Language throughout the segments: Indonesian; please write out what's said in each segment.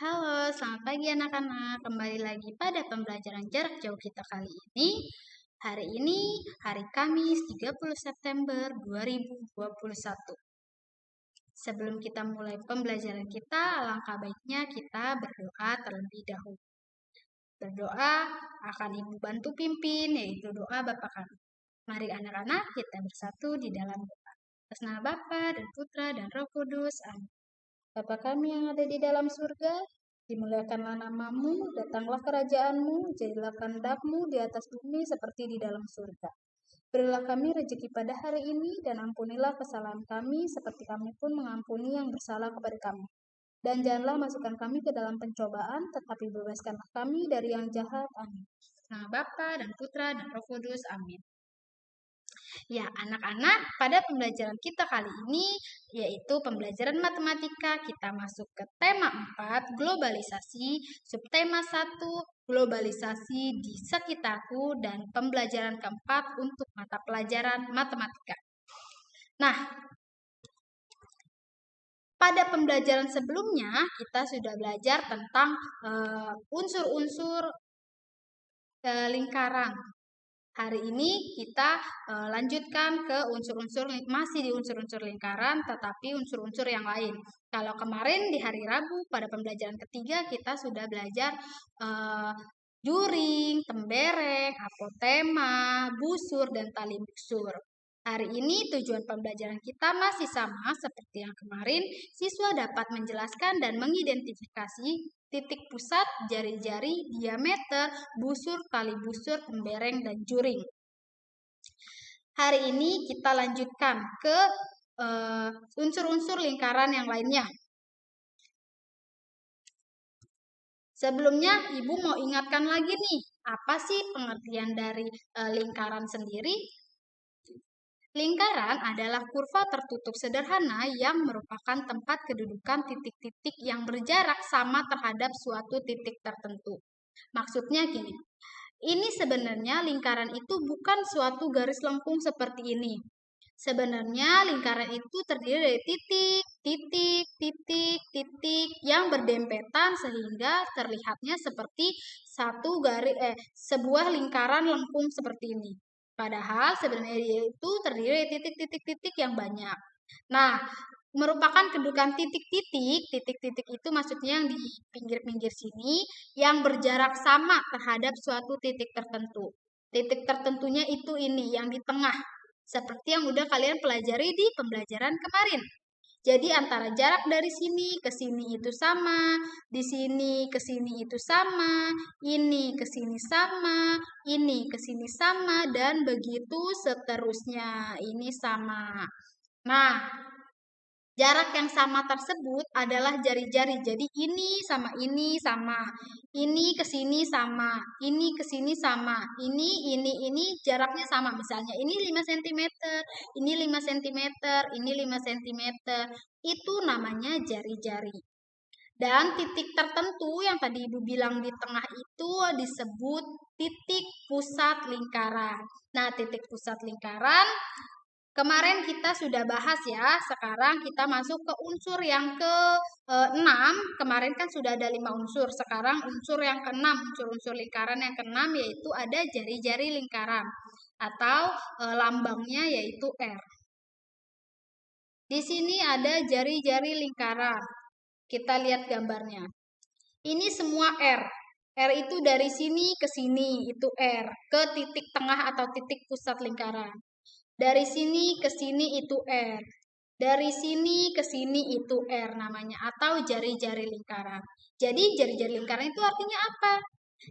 Halo, selamat pagi anak-anak. Kembali lagi pada pembelajaran jarak jauh kita kali ini. Hari ini hari Kamis 30 September 2021. Sebelum kita mulai pembelajaran kita, alangkah baiknya kita berdoa terlebih dahulu. Berdoa akan Ibu bantu pimpin, yaitu doa Bapa kami. Mari anak-anak kita bersatu di dalam doa. Atas nama Bapa dan Putra dan Roh Kudus. Amin. Bapa kami yang ada di dalam surga, dimuliakanlah namamu, datanglah kerajaanmu, jadilah kehendak-mu di atas bumi seperti di dalam surga. Berilah kami rezeki pada hari ini, dan ampunilah kesalahan kami, seperti kami pun mengampuni yang bersalah kepada kami. Dan janganlah masukkan kami ke dalam pencobaan, tetapi bebaskanlah kami dari yang jahat. Amin. Nama Bapa dan Putra dan Roh Kudus. Amin. Ya, anak-anak, pada pembelajaran kita kali ini, yaitu pembelajaran matematika, kita masuk ke tema 4, globalisasi, subtema 1, globalisasi di sekitarku, dan pembelajaran keempat untuk mata pelajaran matematika. Nah, pada pembelajaran sebelumnya, kita sudah belajar tentang unsur-unsur lingkaran. Hari ini kita lanjutkan ke unsur-unsur, masih di unsur-unsur lingkaran, tetapi unsur-unsur yang lain. Kalau kemarin di hari Rabu pada pembelajaran ketiga kita sudah belajar juring, tembereng, apotema, busur, dan tali busur. Hari ini tujuan pembelajaran kita masih sama seperti yang kemarin. Siswa dapat menjelaskan dan mengidentifikasi titik pusat, jari-jari, diameter, busur, tali busur, tembereng, dan juring. Hari ini kita lanjutkan ke unsur-unsur lingkaran yang lainnya. Sebelumnya, Ibu mau ingatkan lagi nih, apa sih pengertian dari lingkaran sendiri? Lingkaran adalah kurva tertutup sederhana yang merupakan tempat kedudukan titik-titik yang berjarak sama terhadap suatu titik tertentu. Maksudnya gini, ini sebenarnya lingkaran itu bukan suatu garis lengkung seperti ini. Sebenarnya lingkaran itu terdiri dari titik, titik, titik, titik yang berdempetan sehingga terlihatnya seperti sebuah lingkaran lengkung seperti ini. Padahal sebenarnya dia itu terdiri dari titik-titik-titik yang banyak. Nah, merupakan kedudukan titik-titik. Titik-titik itu maksudnya yang di pinggir-pinggir sini yang berjarak sama terhadap suatu titik tertentu. Titik tertentunya itu ini yang di tengah. Seperti yang udah kalian pelajari di pembelajaran kemarin. Jadi antara jarak dari sini ke sini itu sama, di sini ke sini itu sama, ini ke sini sama, ini ke sini sama, dan begitu seterusnya. Ini sama. Nah, jarak yang sama tersebut adalah jari-jari. Jadi ini sama, ini ke sini sama, ini ke sini sama, ini jaraknya sama. Misalnya ini 5 cm, ini 5 cm, ini 5 cm. Itu namanya jari-jari. Dan titik tertentu yang tadi Ibu bilang di tengah itu disebut titik pusat lingkaran. Nah, titik pusat lingkaran kemarin kita sudah bahas ya, sekarang kita masuk ke unsur yang ke-6. Kemarin kan sudah ada 5 unsur, sekarang unsur yang ke-6, unsur-unsur lingkaran yang ke-6 yaitu ada jari-jari lingkaran atau lambangnya yaitu R. Di sini ada jari-jari lingkaran. Kita lihat gambarnya. Ini semua R. R itu dari sini ke sini, itu R. Ke titik tengah atau titik pusat lingkaran. Dari sini ke sini itu R. Dari sini ke sini itu R namanya, atau jari-jari lingkaran. Jadi jari-jari lingkaran itu artinya apa?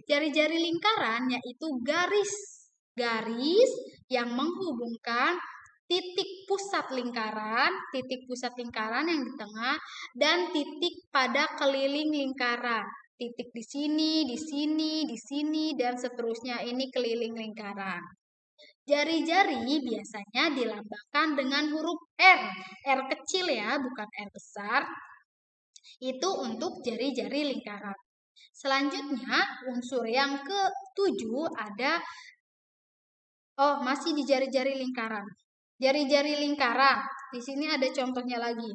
Jari-jari lingkaran yaitu garis yang menghubungkan titik pusat lingkaran yang di tengah, dan titik pada keliling lingkaran. Titik di sini, di sini, di sini, dan seterusnya. Ini keliling lingkaran. Jari-jari biasanya dilambangkan dengan huruf R. R kecil ya, bukan R besar. Itu untuk jari-jari lingkaran. Selanjutnya, unsur yang ke-7 ada, masih di jari-jari lingkaran. Jari-jari lingkaran, di sini ada contohnya lagi.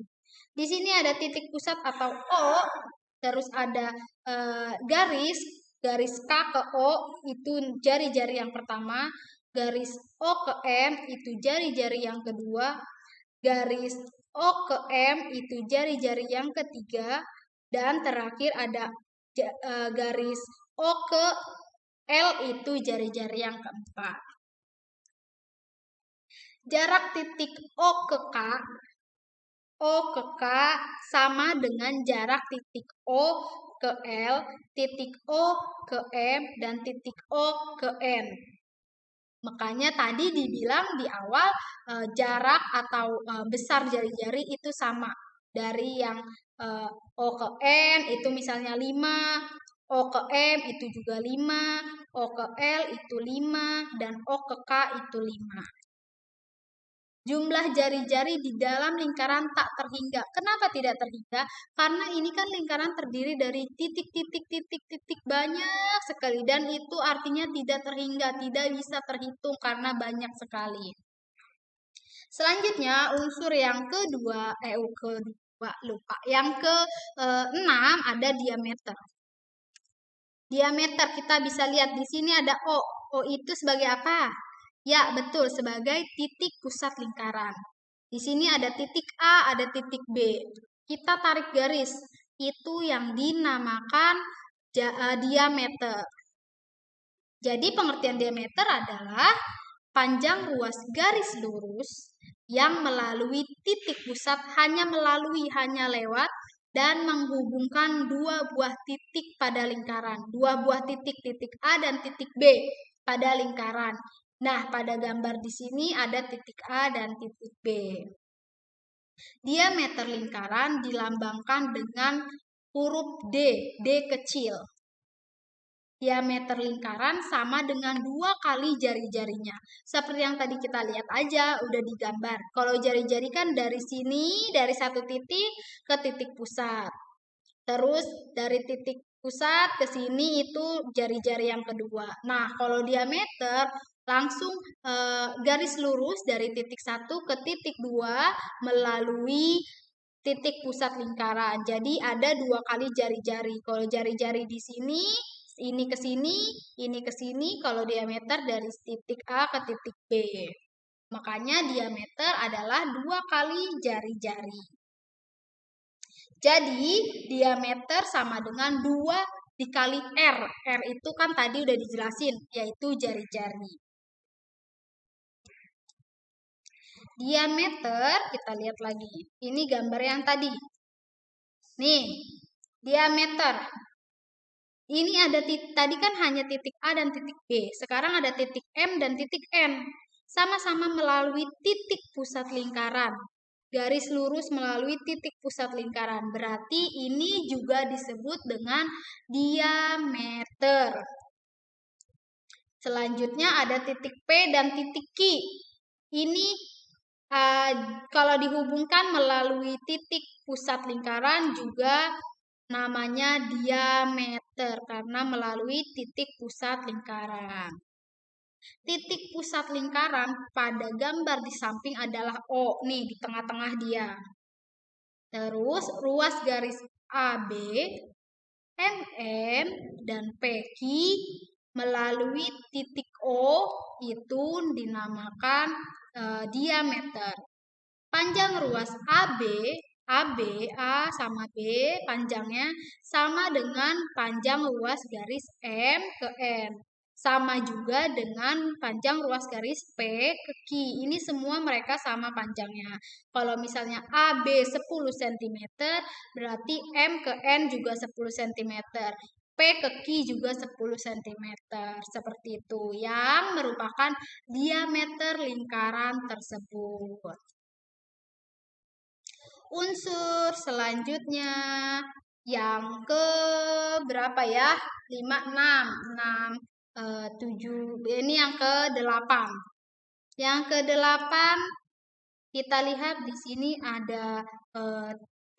Di sini ada titik pusat atau O, terus ada garis K ke O itu jari-jari yang pertama, garis O ke M itu jari-jari yang kedua, garis O ke M itu jari-jari yang ketiga, dan terakhir ada garis O ke L itu jari-jari yang keempat. Jarak titik O ke K sama dengan jarak titik O ke L, titik O ke M, dan titik O ke N. Makanya tadi dibilang di awal jarak atau besar jari-jari itu sama. Dari yang O ke N itu misalnya 5, O ke M itu juga 5, O ke L itu 5, dan O ke K itu 5. Jumlah jari-jari di dalam lingkaran tak terhingga. Kenapa tidak terhingga? Karena ini kan lingkaran terdiri dari titik-titik banyak sekali. Dan itu artinya tidak terhingga, tidak bisa terhitung karena banyak sekali. Selanjutnya unsur yang kedua, yang ke-6 ada diameter. Diameter kita bisa lihat di sini ada O. O itu sebagai apa? Ya, betul, sebagai titik pusat lingkaran. Di sini ada titik A, ada titik B. Kita tarik garis. Itu yang dinamakan diameter. Jadi pengertian diameter adalah panjang ruas garis lurus yang melalui titik pusat hanya lewat dan menghubungkan dua buah titik pada lingkaran. Dua buah titik A dan titik B pada lingkaran. Nah, pada gambar di sini ada titik A dan titik B. Diameter lingkaran dilambangkan dengan huruf D, D kecil. Diameter lingkaran sama dengan 2 kali jari-jarinya. Seperti yang tadi kita lihat aja, udah digambar. Kalau jari-jari kan dari sini, dari satu titik ke titik pusat. Terus dari titik pusat ke sini itu jari-jari yang kedua. Nah, kalau diameter langsung garis lurus dari titik 1 ke titik 2 melalui titik pusat lingkaran. Jadi ada 2 kali jari-jari. Kalau jari-jari di sini, ini ke sini, ini ke sini. Kalau diameter dari titik A ke titik B. Makanya diameter adalah 2 kali jari-jari. Jadi, diameter sama dengan 2 dikali R. R itu kan tadi udah dijelasin, yaitu jari-jari. Diameter, kita lihat lagi. Ini gambar yang tadi. Nih, diameter. Ini ada tadi kan hanya titik A dan titik B. Sekarang ada titik M dan titik N. Sama-sama melalui titik pusat lingkaran. Garis lurus melalui titik pusat lingkaran. Berarti ini juga disebut dengan diameter. Selanjutnya ada titik P dan titik Q. Ini kalau dihubungkan melalui titik pusat lingkaran juga namanya diameter karena melalui titik pusat lingkaran. Titik pusat lingkaran pada gambar di samping adalah O, nih di tengah-tengah dia. Terus ruas garis AB, MM, dan PQ melalui titik O itu dinamakan diameter. Panjang ruas AB, A sama B panjangnya sama dengan panjang ruas garis M ke N. Sama juga dengan panjang ruas garis P ke Q. Ini semua mereka sama panjangnya. Kalau misalnya AB 10 cm, berarti M ke N juga 10 cm. P ke Q juga 10 cm. Seperti itu, yang merupakan diameter lingkaran tersebut. Unsur selanjutnya yang ke berapa ya? 5, 6, 7, ini yang ke-8. Yang ke-8 kita lihat di sini ada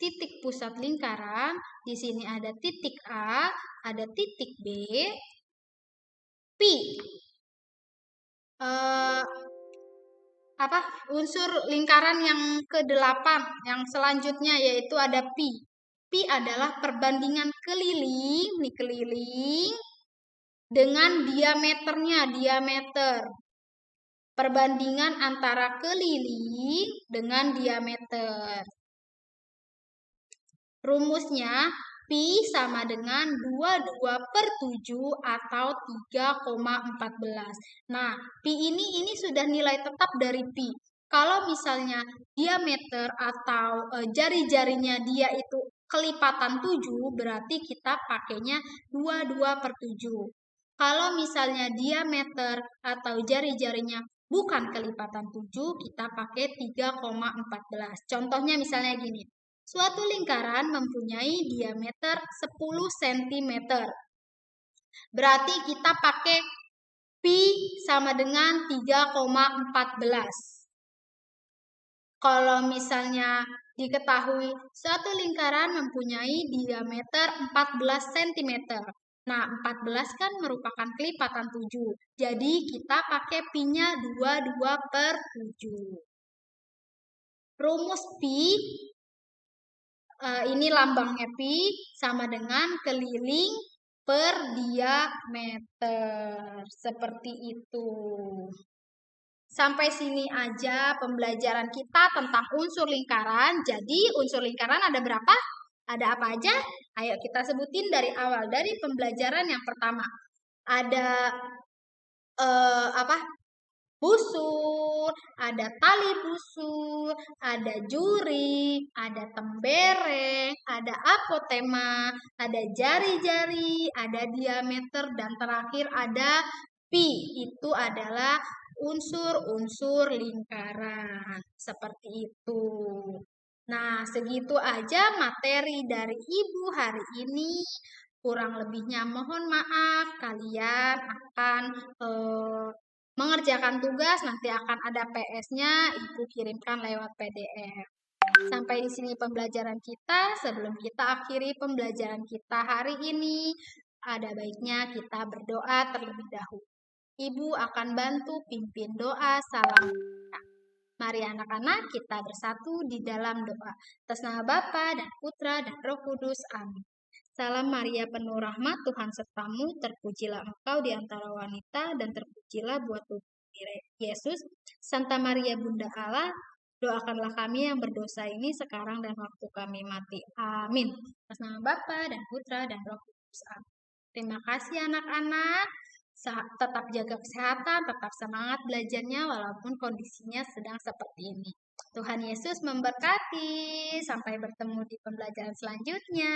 titik pusat lingkaran, di sini ada titik A, ada titik B, P. Unsur lingkaran yang ke-8 yang selanjutnya yaitu ada pi. Pi Pi adalah perbandingan keliling, nih keliling, dengan diameternya, diameter. Perbandingan antara keliling dengan diameter. Rumusnya, Pi sama dengan 22/7 atau 3,14. Nah, Pi ini sudah nilai tetap dari Pi. Kalau misalnya diameter atau jari-jarinya dia itu kelipatan 7, berarti kita pakainya 22/7. Kalau misalnya diameter atau jari-jarinya bukan kelipatan 7, kita pakai 3,14. Contohnya misalnya gini. Suatu lingkaran mempunyai diameter 10 cm. Berarti kita pakai Pi sama dengan 3,14. Kalau misalnya diketahui suatu lingkaran mempunyai diameter 14 cm. Nah, 14 kan merupakan kelipatan 7. Jadi kita pakai Pi-nya 22/7. Rumus Pi ini lambangnya Pi sama dengan keliling per diameter. Seperti itu. Sampai sini aja pembelajaran kita tentang unsur lingkaran. Jadi unsur lingkaran ada berapa? Ada apa aja? Ayo kita sebutin dari awal. Dari pembelajaran yang pertama. Ada busur, ada tali busur, ada juri, ada tembereng, ada apotema, ada jari-jari, ada diameter, dan terakhir ada pi. Itu adalah unsur-unsur lingkaran. Seperti itu. Nah, segitu aja materi dari Ibu hari ini. Kurang lebihnya mohon maaf. Kalian akan mengerjakan tugas, nanti akan ada PS-nya, Ibu kirimkan lewat PDF. Sampai di sini pembelajaran kita. Sebelum kita akhiri pembelajaran kita hari ini, ada baiknya kita berdoa terlebih dahulu. Ibu akan bantu pimpin doa salam. Mari anak-anak kita bersatu di dalam doa. Atas nama Bapa dan Putra dan Roh Kudus. Amin. Salam Maria penuh rahmat, Tuhan sertamu, terpujilah engkau di antara wanita, dan terpujilah buah tubuh Yesus. Santa Maria Bunda Allah, doakanlah kami yang berdosa ini sekarang dan waktu kami mati. Amin. Atas nama Bapa dan Putra dan Roh Kudus. Amin. Terima kasih anak-anak. Tetap jaga kesehatan, tetap semangat belajarnya walaupun kondisinya sedang seperti ini. Tuhan Yesus memberkati. Sampai bertemu di pembelajaran selanjutnya.